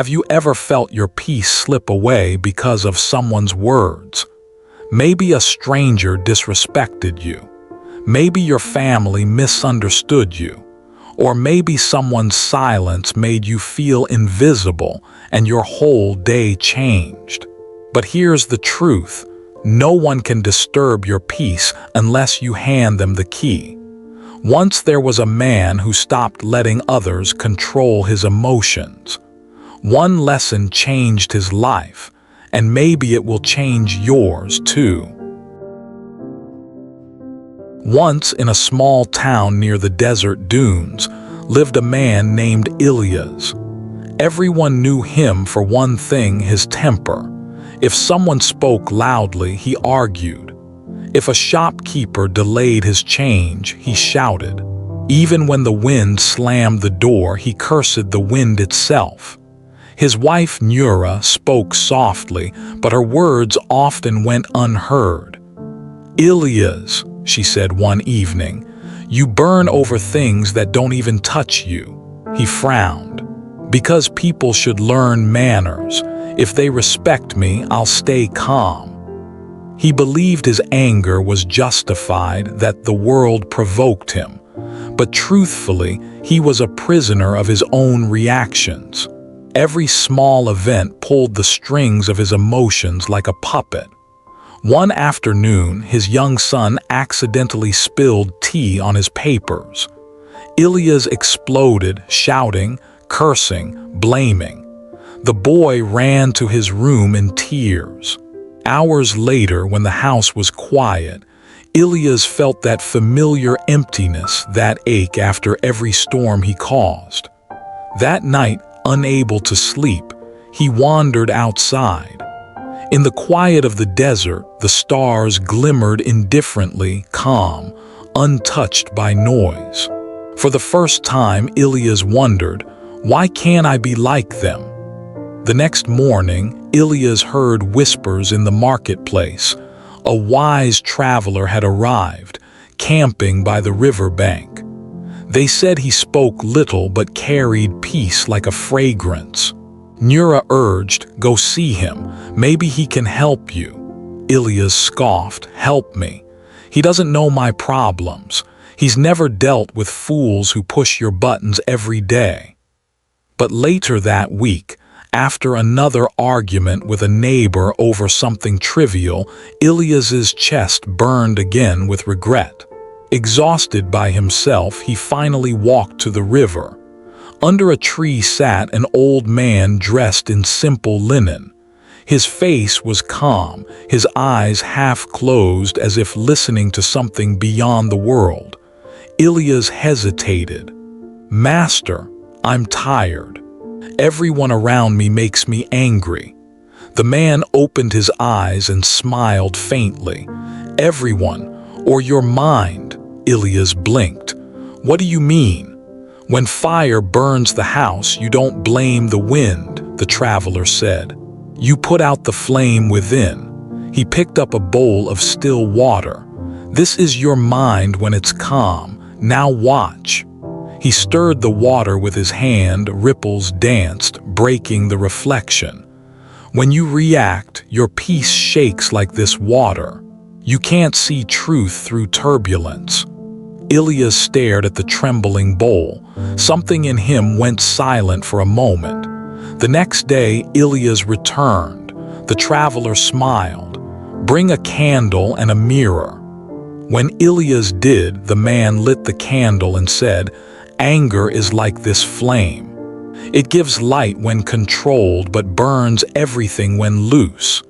Have you ever felt your peace slip away because of someone's words? Maybe a stranger disrespected you. Maybe your family misunderstood you. Or maybe someone's silence made you feel invisible and your whole day changed. But here's the truth. No one can disturb your peace unless you hand them the key. Once there was a man who stopped letting others control his emotions. One lesson changed his life, and maybe it will change yours too. Once in a small town near the desert dunes lived a man named Ilyas. Everyone knew him for one thing: his temper. If someone spoke loudly, he argued. If a shopkeeper delayed his change, he shouted. Even when the wind slammed the door, he cursed the wind itself. His wife Nura spoke softly, but her words often went unheard. "Ilyas," she said one evening, "you burn over things that don't even touch you." He frowned. "Because people should learn manners. If they respect me, I'll stay calm." He believed his anger was justified, that the world provoked him. But truthfully, he was a prisoner of his own reactions. Every small event pulled the strings of his emotions like a puppet. One afternoon, his young son accidentally spilled tea on his papers. Ilyas exploded, shouting, cursing, blaming. The boy ran to his room in tears. Hours later, when the house was quiet, Ilyas felt that familiar emptiness, that ache after every storm he caused. That night, unable to sleep, he wandered outside. In the quiet of the desert, the stars glimmered indifferently, calm, untouched by noise. For the first time, Ilyas wondered, "Why can't I be like them?" The next morning, Ilyas heard whispers in the marketplace. A wise traveler had arrived, camping by the river bank. They said he spoke little but carried peace like a fragrance. Nura urged, "Go see him. Maybe he can help you." Ilyas scoffed, "Help me? He doesn't know my problems. He's never dealt with fools who push your buttons every day." But later that week, after another argument with a neighbor over something trivial, Ilyas's chest burned again with regret. Exhausted by himself, he finally walked to the river. Under a tree sat an old man dressed in simple linen. His face was calm, his eyes half closed as if listening to something beyond the world. Ilyas hesitated. "Master, I'm tired. Everyone around me makes me angry." The man opened his eyes and smiled faintly. "Everyone, or your mind?" Ilyas blinked. "What do you mean?" "When fire burns the house, you don't blame the wind," the traveler said. "You put out the flame within." He picked up a bowl of still water. "This is your mind when it's calm. Now watch." He stirred the water with his hand, ripples danced, breaking the reflection. "When you react, your peace shakes like this water. You can't see truth through turbulence." Ilyas stared at the trembling bowl. Something in him went silent for a moment. The next day, Ilyas returned. The traveler smiled. "Bring a candle and a mirror." When Ilyas did, the man lit the candle and said, "Anger is like this flame. It gives light when controlled but burns everything when loose."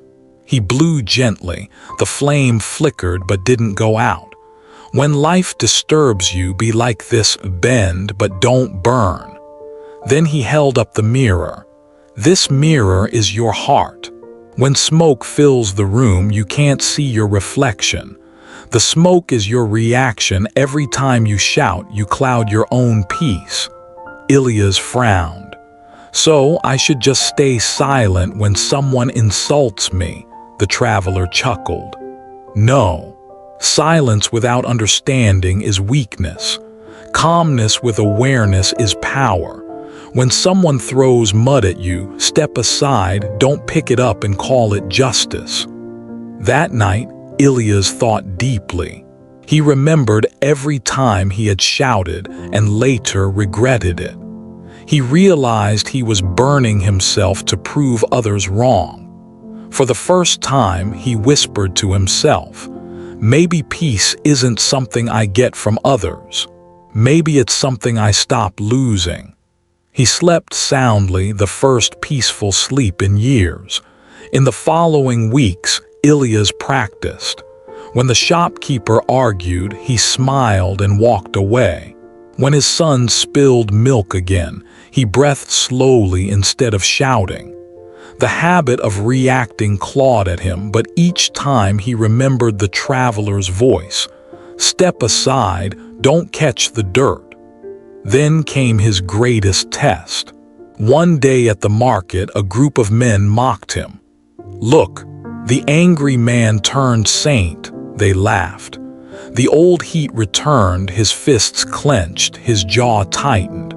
He blew gently. The flame flickered but didn't go out. When life disturbs you, be like this: bend but don't burn. Then he held up the mirror. "This mirror is your heart. When smoke fills the room, you can't see your reflection. The smoke is your reaction. Every time you shout, you cloud your own peace." Ilyas frowned. "So I should just stay silent when someone insults me?" The traveler chuckled. "No. Silence without understanding is weakness. Calmness with awareness is power. When someone throws mud at you, step aside, don't pick it up and call it justice. That night, Ilyas thought deeply. He remembered every time he had shouted and later regretted it. He realized he was burning himself to prove others wrong. For the first time, he whispered to himself, "Maybe peace isn't something I get from others. Maybe it's something I stop losing." He slept soundly, the first peaceful sleep in years. In the following weeks, Ilyas practiced. When the shopkeeper argued, he smiled and walked away. When his son spilled milk again, he breathed slowly instead of shouting. The habit of reacting clawed at him, but each time he remembered the traveler's voice. "Step aside, don't catch the dirt." Then came his greatest test. One day at the market, a group of men mocked him. "Look, the angry man turned saint," they laughed. The old heat returned, his fists clenched, his jaw tightened.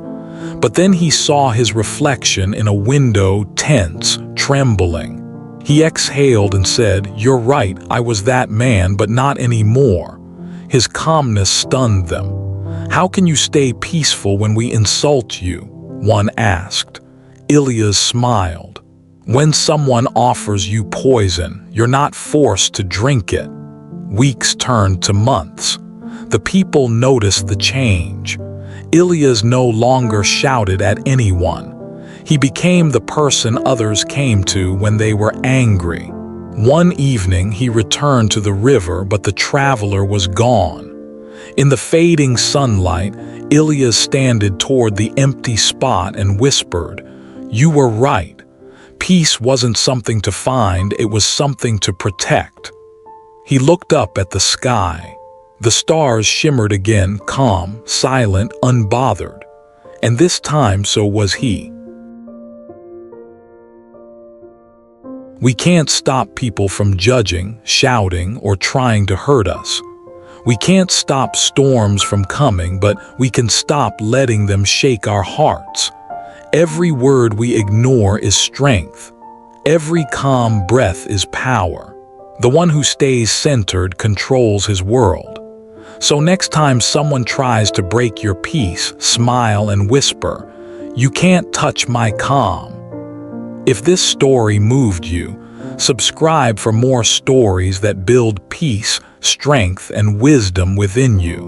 But then he saw his reflection in a window, tense, trembling. He exhaled and said, "You're right, I was that man, but not anymore." His calmness stunned them. "How can you stay peaceful when we insult you?" one asked. Ilyas smiled. "When someone offers you poison, you're not forced to drink it." Weeks turned to months. The people noticed the change. Ilyas no longer shouted at anyone. He became the person others came to when they were angry. One evening he returned to the river, but the traveler was gone. In the fading sunlight, Ilyas standed toward the empty spot and whispered, "You were right. Peace wasn't something to find, it was something to protect." He looked up at the sky. The stars shimmered again, calm, silent, unbothered. And this time so was he. We can't stop people from judging, shouting, or trying to hurt us. We can't stop storms from coming, but we can stop letting them shake our hearts. Every word we ignore is strength. Every calm breath is power. The one who stays centered controls his world. So next time someone tries to break your peace, smile and whisper, "You can't touch my calm." If this story moved you, subscribe for more stories that build peace, strength, and wisdom within you.